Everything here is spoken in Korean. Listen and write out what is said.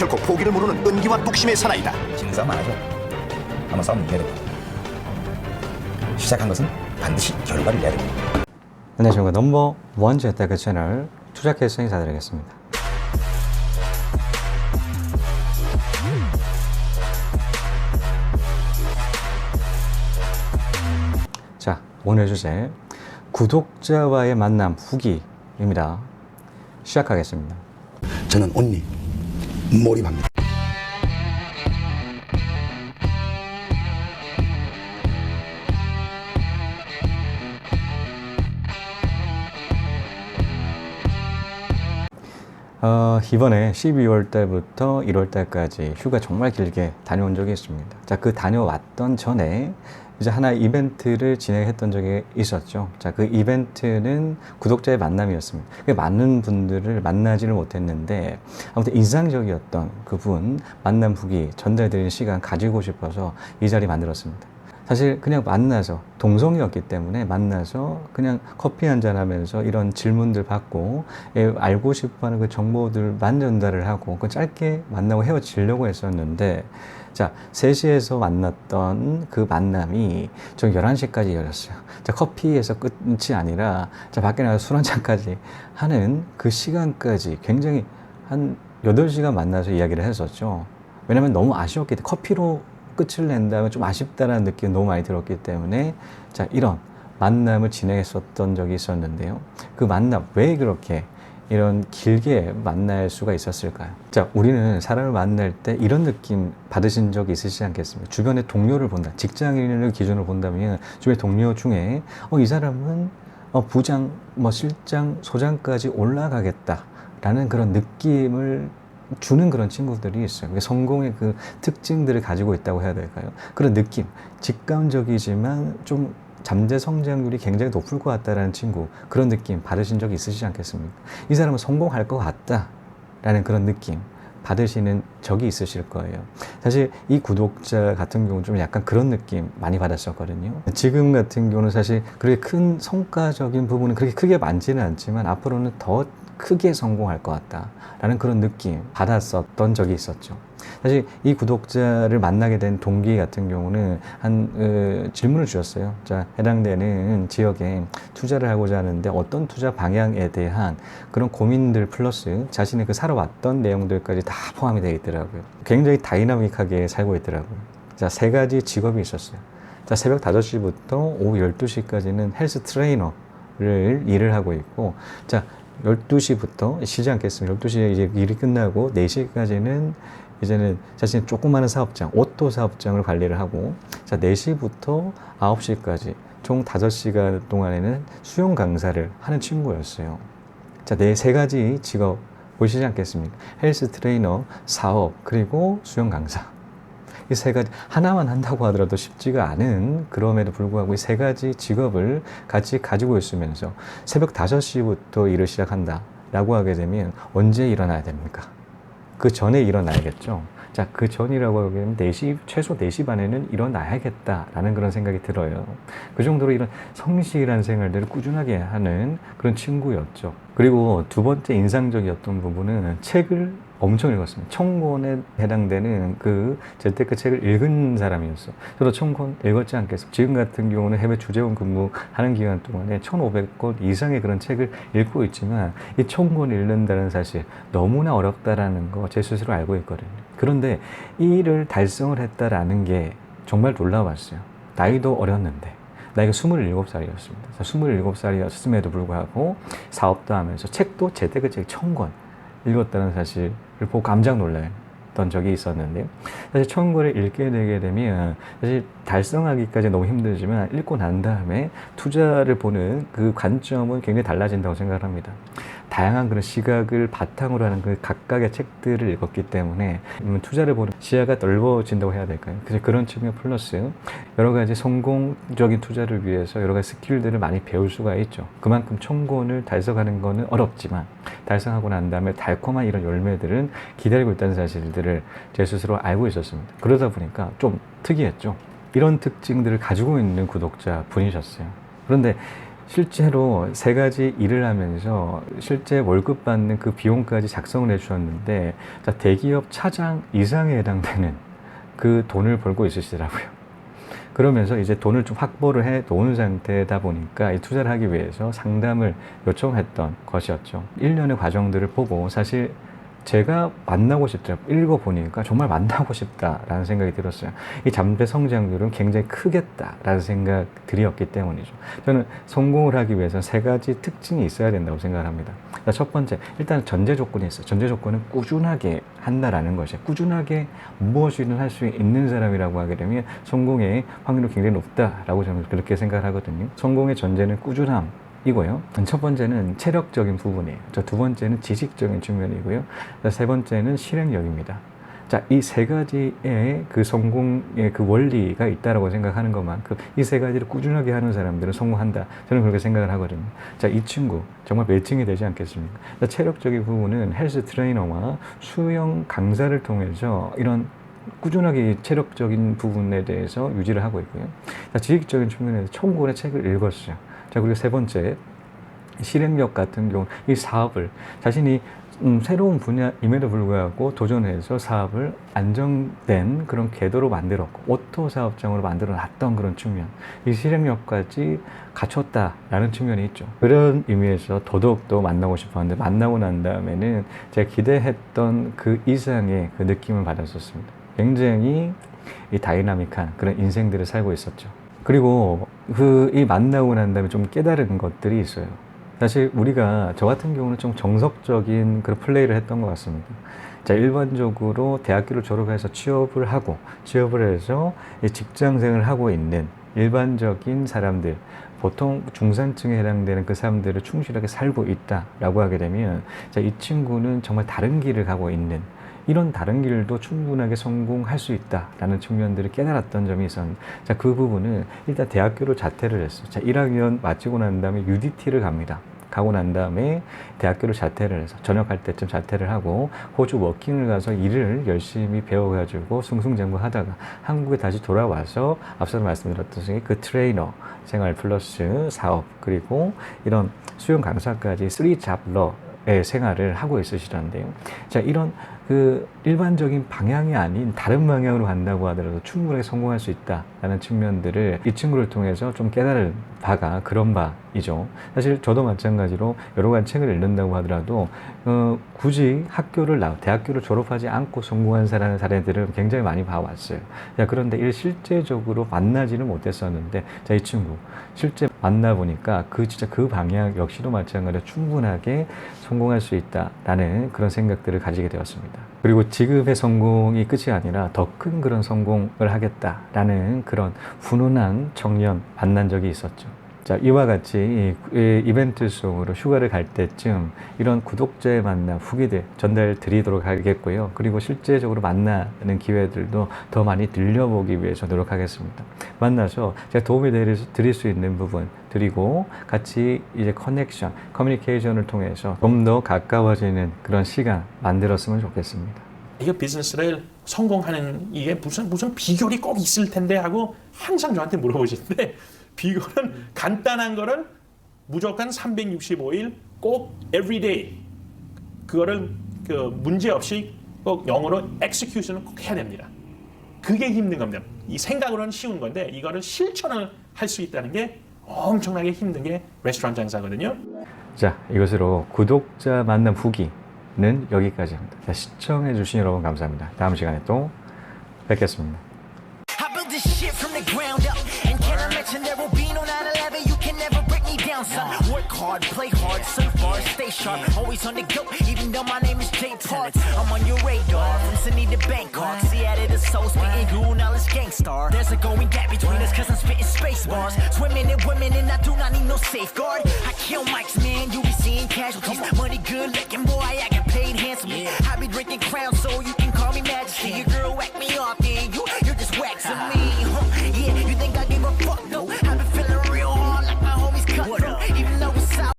결코 포기를 모르는 끈기와 뚝심의 사나이다. 지는 싸움 안 하죠. 한번 싸우면 이겨야 됩니다. 시작한 것은 반드시 결과를 내야 됩니다. 안녕하십니까. 넘버 원 재테크 채널 투자캐스터 인사드리겠습니다. 자, 오늘 주제 구독자와의 만남 후기입니다. 시작하겠습니다. 저는 온리 몰입합니다. 이번에 12월 달부터 1월 달까지 휴가 정말 길게 다녀온 적이 있습니다. 자, 그 다녀왔던 전에 이제 하나의 이벤트를 진행했던 적이 있었죠. 자, 그 이벤트는 구독자의 만남이었습니다. 많은 분들을 만나지를 못했는데 아무튼 인상적이었던 그분 만남 후기 전달드리는 시간 가지고 싶어서 이 자리 만들었습니다. 사실 그냥 만나서 동성이었기 때문에 만나서 그냥 커피 한잔 하면서 이런 질문들 받고 알고 싶어하는 그 정보들만 전달을 하고 그 짧게 만나고 헤어지려고 했었는데 자 3시에서 만났던 그 만남이 저 11시까지 열렸어요. 자 커피에서 끝이 아니라 자 밖에 나가서 술 한잔까지 하는 그 시간까지 굉장히 한 8시간 만나서 이야기를 했었죠. 왜냐면 너무 아쉬웠기 때문에 커피로 끝을 낸다면 좀 아쉽다는 느낌이 너무 많이 들었기 때문에 자 이런 만남을 진행했었던 적이 있었는데요. 그 만남 왜 그렇게 이런 길게 만날 수가 있었을까요? 자 우리는 사람을 만날 때 이런 느낌 받으신 적이 있으시지 않겠습니까? 주변의 동료를 본다, 직장인을 기준으로 본다면 주변의 동료 중에 이 사람은 부장, 실장, 소장까지 올라가겠다라는 그런 느낌을 주는 그런 친구들이 있어요. 성공의 그 특징들을 가지고 있다고 해야 될까요? 그런 느낌, 직감적이지만 좀 잠재 성장률이 굉장히 높을 것 같다라는 친구, 그런 느낌 받으신 적이 있으시지 않겠습니까? 이 사람은 성공할 것 같다라는 그런 느낌 받으시는 적이 있으실 거예요. 사실 이 구독자 같은 경우는 좀 약간 그런 느낌 많이 받았었거든요. 지금 같은 경우는 사실 그렇게 큰 성과적인 부분은 그렇게 크게 많지는 않지만 앞으로는 더 크게 성공할 것 같다라는 그런 느낌 받았었던 적이 있었죠. 사실 이 구독자를 만나게 된 동기 같은 경우는 질문을 주셨어요. 자, 해당되는 지역에 투자를 하고자 하는데 어떤 투자 방향에 대한 그런 고민들 플러스 자신의 그 살아왔던 내용들까지 다 포함이 되어 있더라고요. 굉장히 다이나믹하게 살고 있더라고요. 자, 3가지 직업이 있었어요. 자, 새벽 5시부터 오후 12시까지는 헬스 트레이너를 일을 하고 있고, 자, 12시부터 쉬지 않겠습니다. 12시에 이제 일이 끝나고 4시까지는 이제는 자신의 조그마한 사업장, 오토 사업장을 관리를 하고, 자, 4시부터 9시까지 총 5시간 동안에는 수영 강사를 하는 친구였어요. 자, 3가지 직업 보시지 않겠습니까? 헬스 트레이너, 사업, 그리고 수영 강사. 이 3가지 하나만 한다고 하더라도 쉽지가 않은, 그럼에도 불구하고 이 3가지 직업을 같이 가지고 있으면서 새벽 5시부터 일을 시작한다 라고 하게 되면 언제 일어나야 됩니까? 그 전에 일어나야겠죠. 자, 그 전이라고 하면 4시, 최소 4시 반에는 일어나야겠다라는 그런 생각이 들어요. 그 정도로 이런 성실한 생활들을 꾸준하게 하는 그런 친구였죠. 그리고 두 번째 인상적이었던 부분은 책을 엄청 읽었습니다. 1000권에 해당되는 그 재테크 책을 읽은 사람이었어요. 저도 1000권 읽었지 않겠습니까? 지금 같은 경우는 해외 주재원 근무하는 기간 동안에 1500권 이상의 그런 책을 읽고 있지만 이 1000권 읽는다는 사실 너무나 어렵다라는 거 제 스스로 알고 있거든요. 그런데 이 일을 달성을 했다라는 게 정말 놀라웠어요. 나이도 어렸는데. 나이가 27살이었습니다. 27살이었음에도 불구하고 사업도 하면서 책도 재테크 책 1000권 읽었다는 사실을 보고 깜짝 놀랐던 적이 있었는데요. 사실 1000권을 읽게 되게 되면 사실 달성하기까지 너무 힘들지만 읽고 난 다음에 투자를 보는 그 관점은 굉장히 달라진다고 생각을 합니다. 다양한 그런 시각을 바탕으로 하는 그 각각의 책들을 읽었기 때문에 투자를 보는 시야가 넓어진다고 해야 될까요? 그래서 그런 측면 플러스 여러 가지 성공적인 투자를 위해서 여러 가지 스킬들을 많이 배울 수가 있죠. 그만큼 1000권을 달성하는 거는 어렵지만 달성하고 난 다음에 달콤한 이런 열매들은 기다리고 있다는 사실들을 제 스스로 알고 있었습니다. 그러다 보니까 좀 특이했죠. 이런 특징들을 가지고 있는 구독자 분이셨어요. 그런데 실제로 3가지 일을 하면서 실제 월급 받는 그 비용까지 작성을 해주셨는데, 자, 대기업 차장 이상에 해당되는 그 돈을 벌고 있으시더라고요. 그러면서 이제 돈을 좀 확보를 해 놓은 상태다 보니까 이 투자를 하기 위해서 상담을 요청했던 것이었죠. 1년의 과정들을 보고 사실 제가 만나고 싶더라고요. 읽어보니까 정말 만나고 싶다라는 생각이 들었어요. 이 잠재 성장률은 굉장히 크겠다라는 생각들이었기 때문이죠. 저는 성공을 하기 위해서는 3가지 특징이 있어야 된다고 생각합니다. 첫 번째, 일단 전제 조건이 있어요. 전제 조건은 꾸준하게 한다라는 것이에요. 꾸준하게 무엇이든 할 수 있는 사람이라고 하게 되면 성공의 확률이 굉장히 높다라고 저는 그렇게 생각을 하거든요. 성공의 전제는 꾸준함 이고요. 첫 번째는 체력적인 부분이에요. 두 번째는 지식적인 측면이고요. 3번째는 실행력입니다. 자, 이 3가지의 그 성공의 그 원리가 있다라고 생각하는 것만큼 이 3가지를 꾸준하게 하는 사람들은 성공한다. 저는 그렇게 생각을 하거든요. 자, 이 친구 정말 매칭이 되지 않겠습니까? 자, 체력적인 부분은 헬스 트레이너와 수영 강사를 통해서 이런 꾸준하게 체력적인 부분에 대해서 유지를 하고 있고요. 자, 지식적인 측면에서 1000권의 책을 읽었어요. 자, 그리고 3번째, 실행력 같은 경우 이 사업을 자신이 새로운 분야임에도 불구하고 도전해서 사업을 안정된 그런 궤도로 만들었고 오토 사업장으로 만들어 놨던 그런 측면, 이 실행력까지 갖췄다라는 측면이 있죠. 그런 의미에서 더더욱더 만나고 싶었는데 만나고 난 다음에는 제가 기대했던 그 이상의 그 느낌을 받았었습니다. 굉장히 이 다이나믹한 그런 인생들을 살고 있었죠. 그리고 이 만나고 난 다음에 좀 깨달은 것들이 있어요. 사실 우리가 저 같은 경우는 좀 정석적인 그런 플레이를 했던 것 같습니다. 자, 일반적으로 대학교를 졸업해서 취업을 해서 직장생활을 하고 있는 일반적인 사람들, 보통 중산층에 해당되는 그 사람들을 충실하게 살고 있다라고 하게 되면, 자, 이 친구는 정말 다른 길을 가고 있는, 이런 다른 길도 충분하게 성공할 수 있다라는 측면들을 깨달았던 점이 있었는데, 자, 그 부분은 일단 대학교를 자퇴를 했어요. 자, 1학년 마치고 난 다음에 UDT를 갑니다. 가고 난 다음에 대학교를 자퇴를 해서 전역할 때쯤 자퇴를 하고 호주 워킹을 가서 일을 열심히 배워가지고 승승장구하다가 한국에 다시 돌아와서 앞서 말씀드렸던 그 트레이너 생활 플러스 사업, 그리고 이런 수영 강사까지 3잡러의 생활을 하고 있으시던데요. 자, 이런 그 일반적인 방향이 아닌 다른 방향으로 간다고 하더라도 충분히 성공할 수 있다라는 측면들을 이 친구를 통해서 좀 깨달은 바가 그런 바이죠. 사실 저도 마찬가지로 여러 가지 책을 읽는다고 하더라도 굳이 대학교를 졸업하지 않고 성공한 사례들을 굉장히 많이 봐왔어요. 자, 그런데 실제적으로 만나지는 못했었는데, 자, 이 친구 실제 만나보니까 진짜 그 방향 역시도 마찬가지로 충분하게 성공할 수 있다라는 그런 생각들을 가지게 되었습니다. 그리고 지금의 성공이 끝이 아니라 더 큰 그런 성공을 하겠다라는 그런 훈훈한 청년 만난 적이 있었죠. 자, 이와 같이 이벤트 속으로 휴가를 갈 때쯤 이런 구독자의 만남 후기들 전달 드리도록 하겠고요. 그리고 실제적으로 만나는 기회들도 더 많이 들려보기 위해서 노력하겠습니다. 만나서 제가 도움이 드릴 수 있는 부분 드리고 같이 이제 커뮤니케이션을 통해서 좀 더 가까워지는 그런 시간 만들었으면 좋겠습니다. 이거 비즈니스를 성공하는 이게 무슨 비결이 꼭 있을 텐데 하고 항상 저한테 물어보시는데, 비결은 간단한 거를 무조건 365일 꼭 everyday 그거를 문제 없이 꼭 영어로 execution을 꼭 해야 됩니다. 그게 힘든 겁니다. 이 생각으로는 쉬운 건데 이거를 실천을 할 수 있다는 게 엄청나게 힘든 게 레스토랑 장사거든요. 자, 이것으로 구독자 만남 후기는 여기까지입니다. 자, 시청해 주신 여러분 감사합니다. 다음 시간에 또 뵙겠습니다. I built this shit from the ground up. And can I mention there will be no 9/11? You can never break me down, son. Work hard, play hard, surf hard, stay sharp. Always on the go, even though my name is Jay Park. I'm on your radar, from Sydney to Bangkok. Seattle to Seoul, spitting glue, knowledge gangstar. There's a going gap between us, cause I'm spitting space bars. Swimming in women, and I do not need no safeguard. I kill mics, man, you be seeing casualties. Money good looking, boy, I get paid handsomely. I be drinking crowns